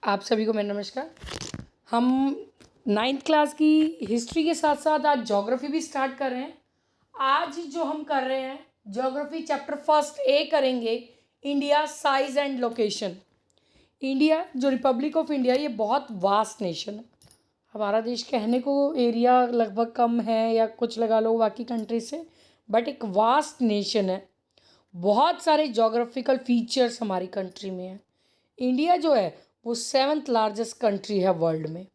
आप सभी को मेरा नमस्कार। हम नाइन्थ क्लास की हिस्ट्री के साथ साथ आज ज्योग्राफी भी स्टार्ट कर रहे हैं। आज जो हम कर रहे हैं ज्योग्राफी चैप्टर फर्स्ट ए करेंगे, India size and location. India जो रिपब्लिक ऑफ इंडिया, ये बहुत वास्ट नेशन है। हमारा देश कहने को एरिया लगभग कम है या कुछ लगा लो बाकी कंट्री से, बट एक वास्ट नेशन है। बहुत सारे जोग्राफिकल फीचर्स हमारी कंट्री में हैं। इंडिया जो है वो 7th लार्जेस्ट कंट्री है वर्ल्ड में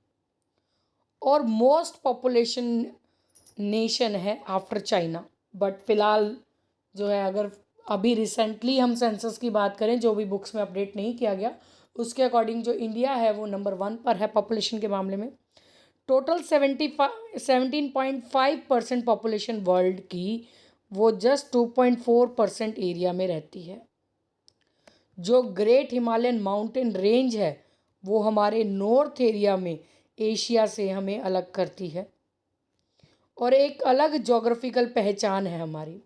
और मोस्ट पॉपुलेशन नेशन है आफ्टर चाइना। बट फिलहाल जो है, अगर अभी रिसेंटली हम सेंसस की बात करें, जो भी बुक्स में अपडेट नहीं किया गया, उसके अकॉर्डिंग जो इंडिया है वो नंबर 1 पर है पॉपुलेशन के मामले में। टोटल 17.5% पॉपुलेशन वर्ल्ड की वो जस्ट 2.4% एरिया में रहती है। जो ग्रेट हिमालयन माउंटेन रेंज है वो हमारे नॉर्थ एरिया में एशिया से हमें अलग करती है और एक अलग जोग्राफिकल पहचान है हमारी।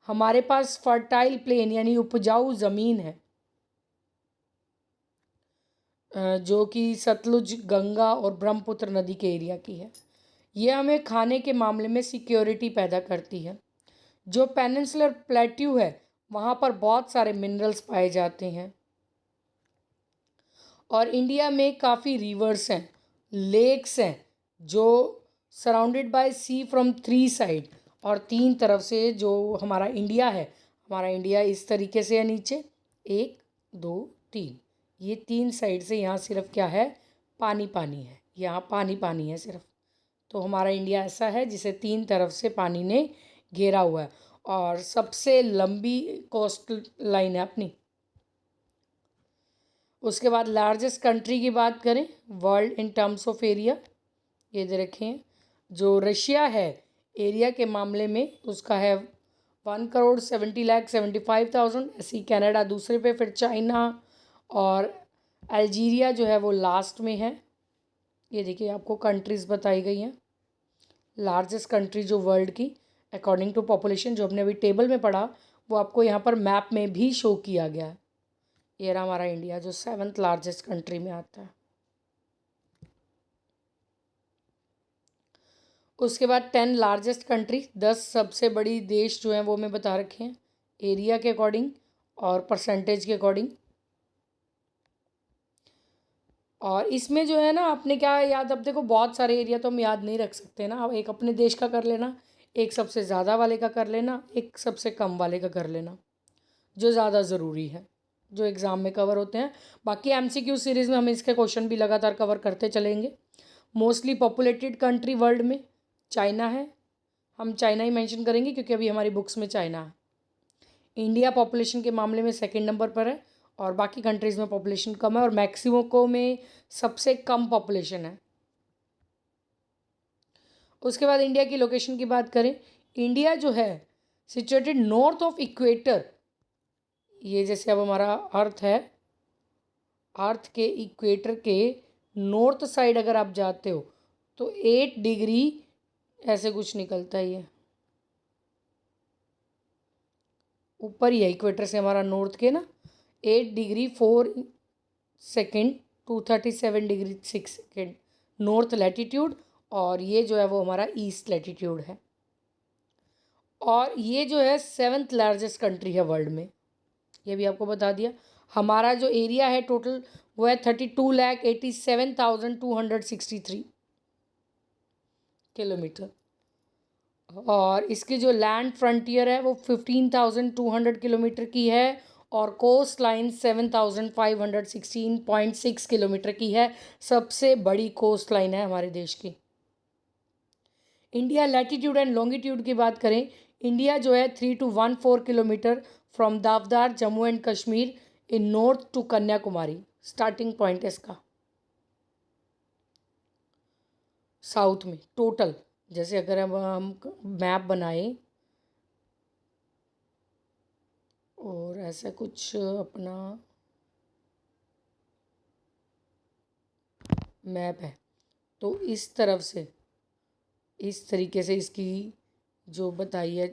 हमारे पास फर्टाइल प्लेन यानी उपजाऊ ज़मीन है, जो कि सतलुज, गंगा और ब्रह्मपुत्र नदी के एरिया की है। यह हमें खाने के मामले में सिक्योरिटी पैदा करती है। जो पेनिनसुलर प्लेट्यू है वहाँ पर बहुत सारे मिनरल्स पाए जाते हैं और इंडिया में काफ़ी रिवर्स हैं, लेक्स हैं, जो surrounded by sea from 3 side. और 3 तरफ से जो हमारा इंडिया है, हमारा इंडिया इस तरीके से है नीचे 1 2 3, ये 3 साइड से यहाँ सिर्फ क्या है, पानी पानी है, यहाँ पानी पानी है सिर्फ। तो हमारा इंडिया ऐसा है जिसे 3 तरफ से पानी ने घेरा हुआ है और सबसे लंबी कोस्ट लाइन है अपनी। उसके बाद लार्जेस्ट कंट्री की बात करें world in terms of area, ये दे रखे हैं। जो रशिया है एरिया के मामले में उसका है 1,70,75,000। ऐसी कनाडा दूसरे पे, फिर चाइना और अल्जीरिया जो है वो लास्ट में है। ये देखिए आपको कंट्रीज़ बताई गई हैं, लार्जेस्ट कंट्री जो वर्ल्ड की अकॉर्डिंग टू पॉपुलेशन। जो हमने अभी टेबल में पढ़ा वो आपको यहाँ पर मैप में भी शो किया गया है। ये रहा हमारा इंडिया जो 7th लार्जेस्ट कंट्री में आता है। उसके बाद 10 लार्जेस्ट कंट्री, 10 सबसे बड़ी देश जो हैं वो मैं बता रखे हैं एरिया के अकॉर्डिंग और परसेंटेज के अकॉर्डिंग। और इसमें जो है ना, आपने क्या याद, अब देखो बहुत सारे एरिया तो हम याद नहीं रख सकते ना। अब एक अपने देश का कर लेना, एक सबसे ज़्यादा वाले का कर लेना, एक सबसे कम वाले का कर लेना, जो ज़्यादा ज़रूरी है, जो एग्ज़ाम में कवर होते हैं। बाकी एमसीक्यू सीरीज़ में हम इसके क्वेश्चन भी लगातार कवर करते चलेंगे। मोस्टली पॉपुलेटेड कंट्री वर्ल्ड में चाइना है, हम चाइना ही मेंशन करेंगे क्योंकि अभी हमारी बुक्स में चाइना है। इंडिया पॉपुलेशन के मामले में सेकंड नंबर पर है और बाकी कंट्रीज़ में पॉपुलेशन कम है और मैक्सिमो में सबसे कम पॉपुलेशन है। उसके बाद इंडिया की लोकेशन की बात करें, इंडिया जो है सिचुएटेड नॉर्थ ऑफ इक्वेटर। ये जैसे अब हमारा अर्थ है, अर्थ के इक्वेटर के नॉर्थ साइड अगर आप जाते हो तो 8 डिग्री ऐसे कुछ निकलता ही है, ऊपर ही है इक्वेटर से हमारा नॉर्थ के ना, 8 degree 4 second 237 degree 6 second north latitude. और ये जो है वो हमारा ईस्ट लैटिट्यूड है। और ये जो है 7th लार्जेस्ट कंट्री है वर्ल्ड में, ये भी आपको बता दिया। हमारा जो एरिया है टोटल वो है 32,87,263 किलोमीटर और इसकी जो लैंड फ्रंटियर है वो 15,200 किलोमीटर की है और कोस्ट लाइन 7,516.6 किलोमीटर की है। सबसे बड़ी कोस्ट लाइन है हमारे देश की। इंडिया लैटिट्यूड एंड लॉन्गिट्यूड की बात करें, इंडिया जो है 3 to 1 4 किलोमीटर फ्रॉम दावदार Jammu and Kashmir in north to Kanyakumari, starting point है इसका साउथ में टोटल। जैसे अगर हम मैप बनाएं और ऐसा कुछ अपना मैप है तो इस तरफ से, इस तरीके से इसकी जो बताई है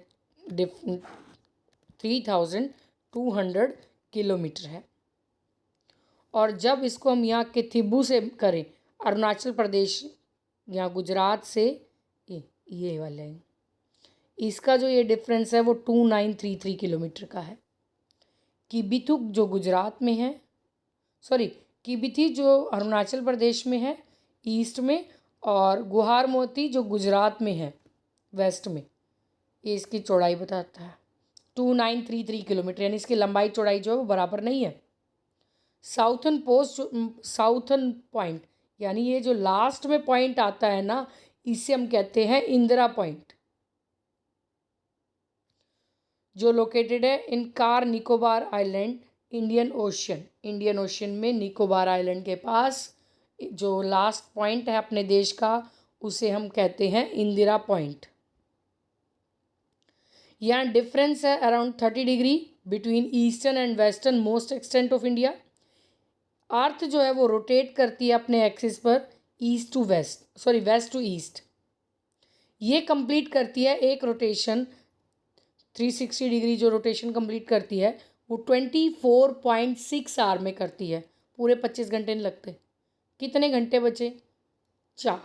3,200 किलोमीटर है। और जब इसको हम यहाँ के थिब्बू से करें, अरुणाचल प्रदेश या गुजरात से, ये वाला है, इसका जो ये डिफरेंस है वो 2933 किलोमीटर का है। किबिथु जो गुजरात में है, सॉरी, किबिथी जो अरुणाचल प्रदेश में है ईस्ट में, और गुहार मोती जो गुजरात में है वेस्ट में, ये इसकी चौड़ाई बताता है 2933 किलोमीटर, यानी इसकी लंबाई चौड़ाई जो है वो बराबर नहीं है। साउथर्न पॉइंट, यानी ये जो लास्ट में पॉइंट आता है ना, इसे हम कहते हैं इंदिरा पॉइंट, जो लोकेटेड है इन car Nicobar island, Indian ocean में निकोबार आइलैंड के पास जो लास्ट पॉइंट है अपने देश का, उसे हम कहते हैं इंदिरा पॉइंट। यहाँ डिफरेंस है around 30 degree between eastern and western most extent of India. Earth जो है वो रोटेट करती है अपने एक्सिस पर east to west, sorry west to east. ये कंप्लीट करती है एक रोटेशन 360 डिग्री, जो रोटेशन कंप्लीट करती है वो 24.6 आवर में करती है। पूरे 25 घंटे नहीं लगते। कितने घंटे बचे? 4।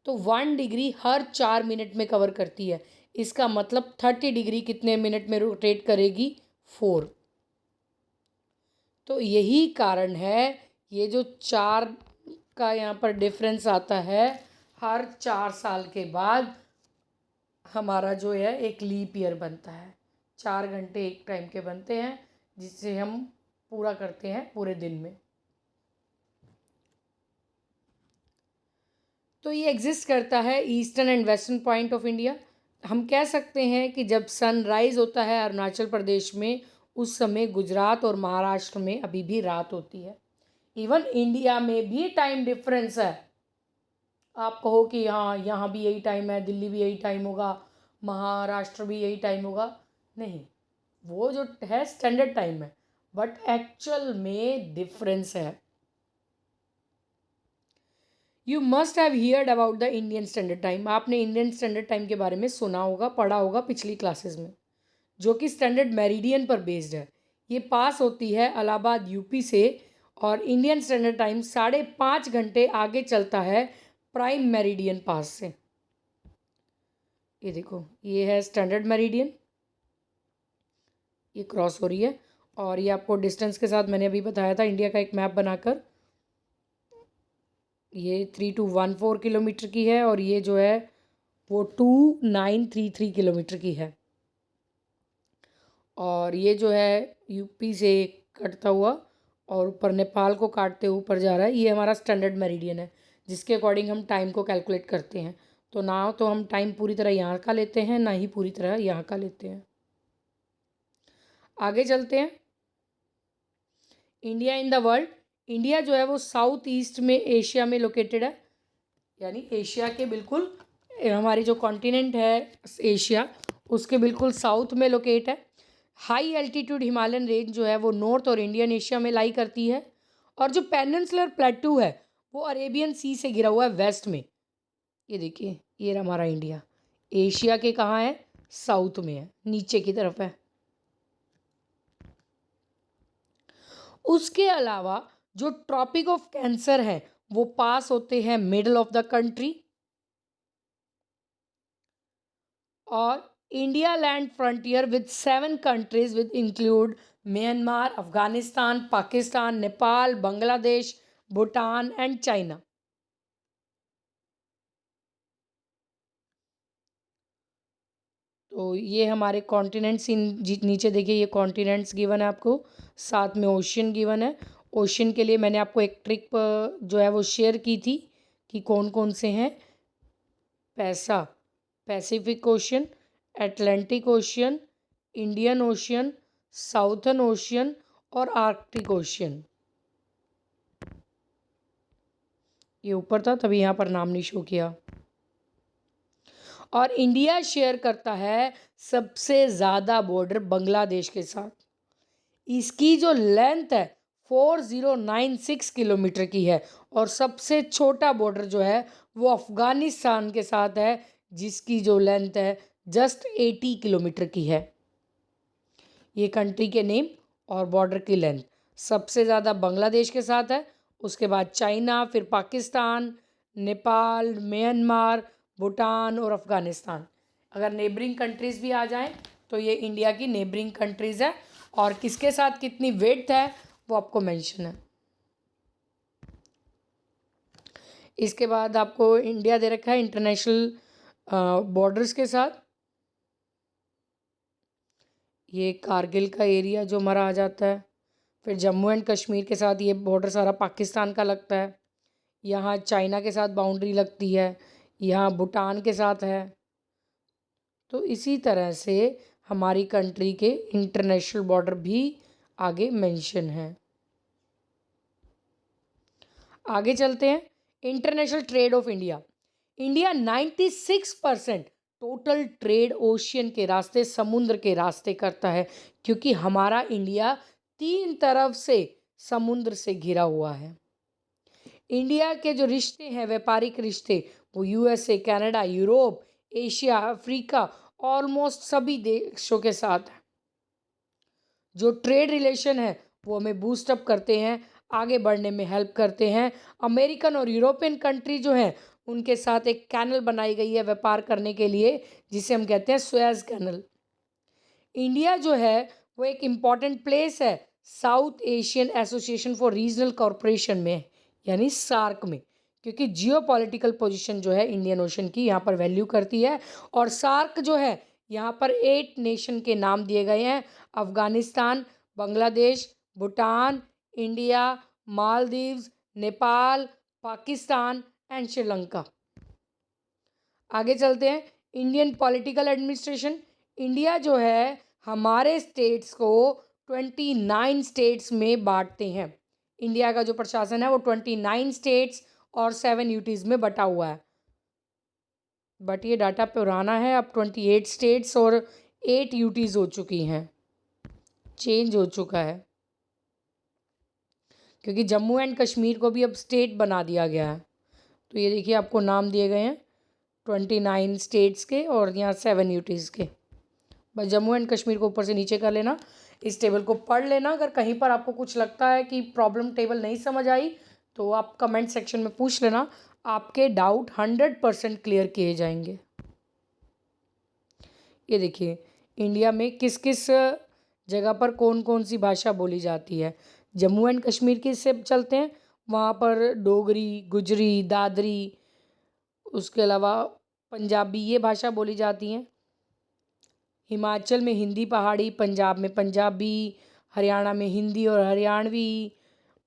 तो 1 डिग्री हर 4 मिनट में कवर करती है। इसका मतलब 30 डिग्री कितने मिनट में रोटेट करेगी? 4। तो यही कारण है ये जो 4 का यहाँ पर डिफरेंस आता है, हर 4 साल के बाद हमारा जो है एक लीप ईयर बनता है। 4 घंटे एक टाइम के बनते हैं, जिससे हम पूरा करते हैं पूरे दिन में। तो ये एग्जिस्ट करता है eastern and western point of India. हम कह सकते हैं कि जब सनराइज़ होता है अरुणाचल प्रदेश में, उस समय गुजरात और महाराष्ट्र में अभी भी रात होती है। इवन इंडिया में भी टाइम डिफरेंस है। आप कहो कि हाँ यहाँ भी यही टाइम है, दिल्ली भी यही टाइम होगा, महाराष्ट्र भी यही टाइम होगा, नहीं, वो जो है स्टैंडर्ड टाइम है, बट एक्चुअल में डिफरेंस है। You must have heard about the Indian standard time. आपने इंडियन स्टैंडर्ड टाइम के बारे में सुना होगा, पढ़ा होगा पिछली क्लासेस में, जो कि स्टैंडर्ड मेरिडियन पर बेस्ड है। ये पास होती है इलाहाबाद यूपी से, और इंडियन स्टैंडर्ड टाइम 5.5 घंटे आगे चलता है प्राइम मेरिडियन पास से। ये देखो, ये है स्टैंडर्ड मेरिडियन, ये क्रॉस हो रही है, और ये आपको डिस्टेंस के साथ मैंने अभी बताया था इंडिया का एक मैप बनाकर। ये 3214 किलोमीटर की है, और ये जो है वो 2933 किलोमीटर की है। और ये जो है यूपी से कटता हुआ और ऊपर नेपाल को काटते हुए ऊपर जा रहा है, ये हमारा स्टैंडर्ड मेरिडियन है, जिसके अकॉर्डिंग हम टाइम को कैलकुलेट करते हैं। तो ना तो हम टाइम पूरी तरह यहाँ का लेते हैं, ना ही पूरी तरह यहाँ का लेते हैं। आगे चलते हैं। India in the world. India जो है वो साउथ ईस्ट में एशिया में लोकेटेड है, यानी एशिया के बिल्कुल, हमारी जो कॉन्टिनेंट है एशिया, उसके बिल्कुल साउथ में लोकेट है। हाई एल्टीट्यूड हिमालयन रेंज जो है वो नॉर्थ और इंडियन एशिया में लाई करती है, और जो पेनिनसुलर प्लेटू है वो अरेबियन सी से घिरा हुआ है वेस्ट में। ये देखिए, ये हमारा इंडिया एशिया के कहाँ है? साउथ में है, नीचे की तरफ है। उसके अलावा जो ट्रॉपिक ऑफ कैंसर है वो पास होते हैं मिडल ऑफ द कंट्री, और India land frontier with 7 countries with include Myanmar, Afghanistan, Pakistan, Nepal, Bangladesh, Bhutan and China. तो ये हमारे कॉन्टिनेंट्स, नीचे देखिए ये कॉन्टिनेंट्स गिवन है आपको, साथ में ओशियन गिवन है। ओशियन के लिए मैंने आपको एक ट्रिक जो है वो शेयर की थी कि कौन कौन से हैं। Pacific ocean, Atlantic ocean, Indian ocean, southern ocean और आर्कटिक ओशियन। ये ऊपर था तभी यहाँ पर नाम नहीं शो किया। और इंडिया शेयर करता है सबसे ज़्यादा बॉर्डर बांग्लादेश के साथ। इसकी जो लेंथ है 4096 किलोमीटर की है, और सबसे छोटा बॉर्डर जो है वो अफ़गानिस्तान के साथ है, जिसकी जो लेंथ है जस्ट 80 किलोमीटर की है। ये कंट्री के नेम और बॉर्डर की लेंथ सबसे ज़्यादा बांग्लादेश के साथ है, उसके बाद चाइना, फिर पाकिस्तान, नेपाल, म्यांमार, भूटान और अफ़गानिस्तान। अगर नेबरिंग कंट्रीज़ भी आ जाएं तो ये इंडिया की नेबरिंग कंट्रीज़ है, और किसके साथ कितनी विड्थ है वो आपको मेंशन है। इसके बाद आपको इंडिया दे रखा है इंटरनेशनल बॉर्डर्स के साथ। ये कारगिल का एरिया जो हमारा आ जाता है, फिर जम्मू एंड कश्मीर के साथ ये बॉर्डर सारा पाकिस्तान का लगता है, यहाँ चाइना के साथ बाउंड्री लगती है, यहाँ भूटान के साथ है। तो इसी तरह से हमारी कंट्री के इंटरनेशनल बॉर्डर भी आगे मेंशन है। आगे चलते हैं। International trade off India. India 96% total trade ocean के रास्ते, समुद्र के रास्ते करता है, क्योंकि हमारा इंडिया 3 तरफ से समुद्र से घिरा हुआ है। इंडिया के जो रिश्ते हैं, व्यापारिक रिश्ते, वो USA, Canada, Europe, Asia, Africa, almost सभी देशों के साथ है। जो ट्रेड रिलेशन है वो हमें बूस्टअप करते हैं, आगे बढ़ने में हेल्प करते हैं। अमेरिकन और यूरोपियन कंट्री जो हैं उनके साथ एक कैनल बनाई गई है व्यापार करने के लिए, जिसे हम कहते हैं सुएज कैनल। इंडिया जो है वो एक इम्पॉर्टेंट प्लेस है south Asian association for regional corporation में, यानी सार्क में, क्योंकि जियो पॉलिटिकल पोजिशन जो है इंडियन ओशन की यहाँ पर वैल्यू करती है। और सार्क जो है यहाँ पर 8 नेशन के नाम दिए गए हैं: अफ़गानिस्तान, बांग्लादेश, भूटान, इंडिया, मालदीव्स, नेपाल, पाकिस्तान एंड श्रीलंका। आगे चलते हैं। Indian political administration. इंडिया जो है हमारे स्टेट्स को 29 स्टेट्स में बांटते हैं। इंडिया का जो प्रशासन है वो 29 स्टेट्स और 7 यूटीज़ में बटा हुआ है। बट ये डाटा पुराना है, अब 28 स्टेट्स और 8 यूटीज़ हो चुकी हैं, चेंज हो चुका है, क्योंकि जम्मू एंड कश्मीर को भी अब स्टेट बना दिया गया है। तो ये देखिए आपको नाम दिए गए हैं 29 स्टेट्स के और यहाँ 7 यूटीज़ के। बस जम्मू एंड कश्मीर को ऊपर से नीचे कर लेना, इस टेबल को पढ़ लेना। अगर कहीं पर आपको कुछ लगता है कि प्रॉब्लम टेबल नहीं समझ आई तो आप कमेंट सेक्शन में पूछ लेना, आपके डाउट 100% क्लियर किए जाएंगे। ये देखिए इंडिया में किस किस जगह पर कौन कौन सी भाषा बोली जाती है। जम्मू एंड कश्मीर की से चलते हैं, वहाँ पर डोगरी, गुजरी, दादरी, उसके अलावा पंजाबी, ये भाषा बोली जाती हैं। हिमाचल में हिंदी पहाड़ी, पंजाब में पंजाबी, हरियाणा में हिंदी और हरियाणवी,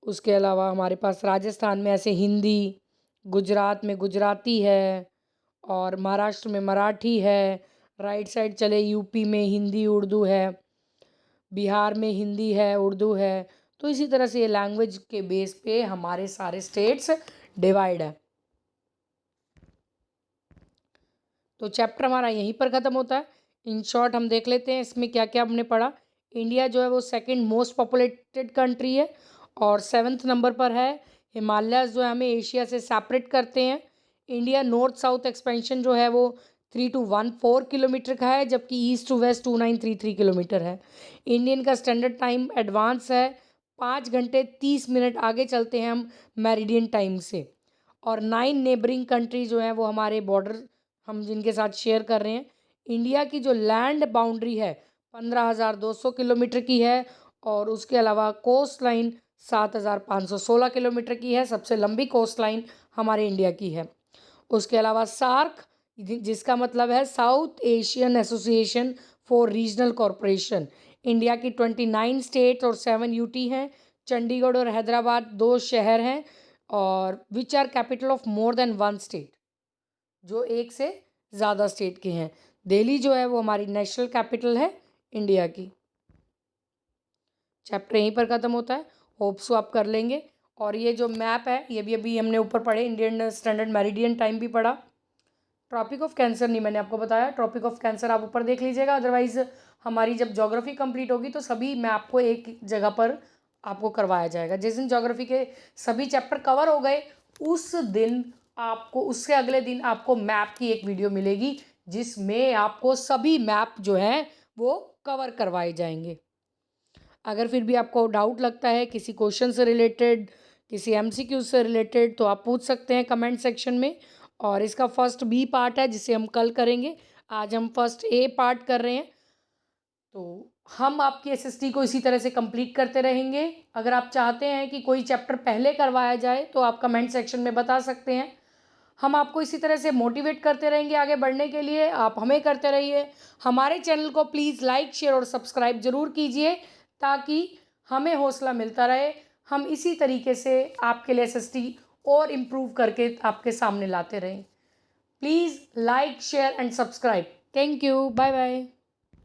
उसके अलावा हमारे पास राजस्थान में ऐसे हिंदी, गुजरात में गुजराती है और महाराष्ट्र में मराठी है। राइट साइड चले यूपी में हिंदी उर्दू है, बिहार में हिंदी है, उर्दू है। तो इसी तरह से ये लैंग्वेज के बेस पे हमारे सारे स्टेट्स डिवाइड है। तो चैप्टर हमारा यहीं पर ख़त्म होता है। इन शॉर्ट हम देख लेते हैं इसमें क्या क्या हमने पढ़ा। इंडिया जो है वो सेकंड मोस्ट पॉपुलेटेड कंट्री है और 7th नंबर पर है। हिमालयाज़ जो है हमें एशिया से सेपरेट करते हैं। इंडिया नॉर्थ साउथ एक्सपेंशन जो है वो 3214 किलोमीटर का है, जबकि ईस्ट टू वेस्ट 2933 किलोमीटर है। इंडियन का स्टैंडर्ड टाइम एडवांस है, 5 घंटे 30 मिनट आगे चलते हैं हम मेरिडियन टाइम से। और 9 नेबरिंग कंट्री जो हैं वो हमारे बॉर्डर हम जिनके साथ शेयर कर रहे हैं। इंडिया की जो लैंड बाउंड्री है 15,200 किलोमीटर की है और उसके अलावा कोस्ट लाइन 7,516 किलोमीटर की है। सबसे लंबी कोस्ट लाइन हमारे इंडिया की है। उसके अलावा सार्क, जिसका मतलब है south Asian association for regional corporation, India की 29 स्टेट और 7 यूटी हैं। चंडीगढ़ और हैदराबाद 2 शहर हैं और which are capital of more than 1 state, जो एक से ज़्यादा स्टेट के हैं। दिल्ली जो है वो हमारी नेशनल कैपिटल है इंडिया की। चैप्टर यहीं पर ख़त्म होता है। होप सो आप कर लेंगे। और ये जो मैप है ये भी अभी हमने ऊपर पढ़े, इंडियन स्टैंडर्ड मेरिडियन टाइम भी पढ़ा। ट्रॉपिक ऑफ कैंसर नहीं मैंने आपको बताया, ट्रॉपिक ऑफ कैंसर आप ऊपर देख लीजिएगा। अदरवाइज़ हमारी जब ज्योग्राफी कंप्लीट होगी तो सभी मैप को एक जगह पर आपको करवाया जाएगा। जिस दिन ज्योग्राफी के सभी चैप्टर कवर हो गए उस दिन आपको, उससे अगले दिन आपको मैप की एक वीडियो मिलेगी जिसमें आपको सभी मैप जो हैं वो कवर करवाए जाएंगे। अगर फिर भी आपको डाउट लगता है किसी क्वेश्चन से रिलेटेड, किसी एमसीक्यू से रिलेटेड, तो आप पूछ सकते हैं कमेंट सेक्शन में। और इसका फर्स्ट बी पार्ट है जिसे हम कल करेंगे। आज हम फर्स्ट ए पार्ट कर रहे हैं। तो हम आपकी एसएसटी को इसी तरह से कंप्लीट करते रहेंगे। अगर आप चाहते हैं कि कोई चैप्टर पहले करवाया जाए तो आप कमेंट सेक्शन में बता सकते हैं। हम आपको इसी तरह से मोटिवेट करते रहेंगे आगे बढ़ने के लिए। आप हमें करते रहिए। हमारे चैनल को प्लीज़ लाइक, शेयर और सब्सक्राइब ज़रूर कीजिए ताकि हमें हौसला मिलता रहे। हम इसी तरीके से आपके लिए एसएसटी और इम्प्रूव करके आपके सामने लाते रहें। Please like, share and subscribe. Thank you. Bye bye.